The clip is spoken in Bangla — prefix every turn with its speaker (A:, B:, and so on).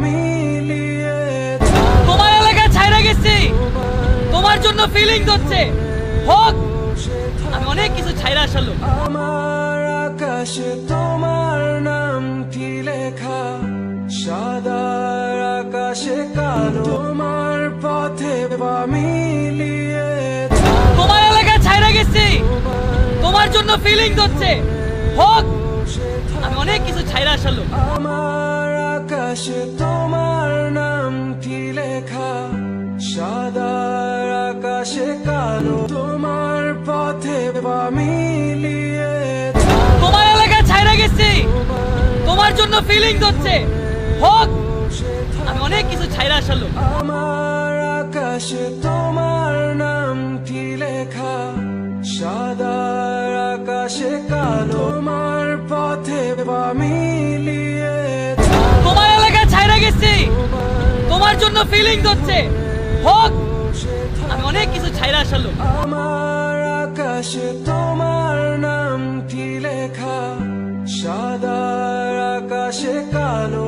A: মিলিয়ে
B: তোমার এলাকা ছাইরা গেছি, তোমার জন্য ফিলিংস হচ্ছে হোক। আমি অনেক কিছু ছাইরা আসলো।
A: আমার আকাশে তোমার নামটি লেখা, সাদার আকাশে কালো, তোমার পথে পা মিলিয়ে
B: তোমার এলাকা ছাইরা গেছি, তোমার জন্য ফিলিংস হচ্ছে হোক। আমি অনেক কিছু ছাইরা আসলো।
A: আমার আকাশে তোমার নামটি লেখা, সাদার আকাশে কালো, তোমার পথে পা মিলিয়ে
B: তোমার এলাকা ছাইরা গেছি, তোমার জন্য ফিলিংস হচ্ছে হোক। আমি অনেক কিছু ছাইরা আসলো।
A: আমার আকাশে তোমার নামটি লেখা, সাদার আকাশে কালো, তোমার পথে পা মিলিয়ে
B: তোমার এলাকা ছাইরা গেছি, তোমার জন্য ফিলিংস হচ্ছে হোক। আমি অনেক কিছু ছাইরা আসলো।
A: আমার আকাশে তোমার নামটি লেখা, সাদার আকাশে কালো।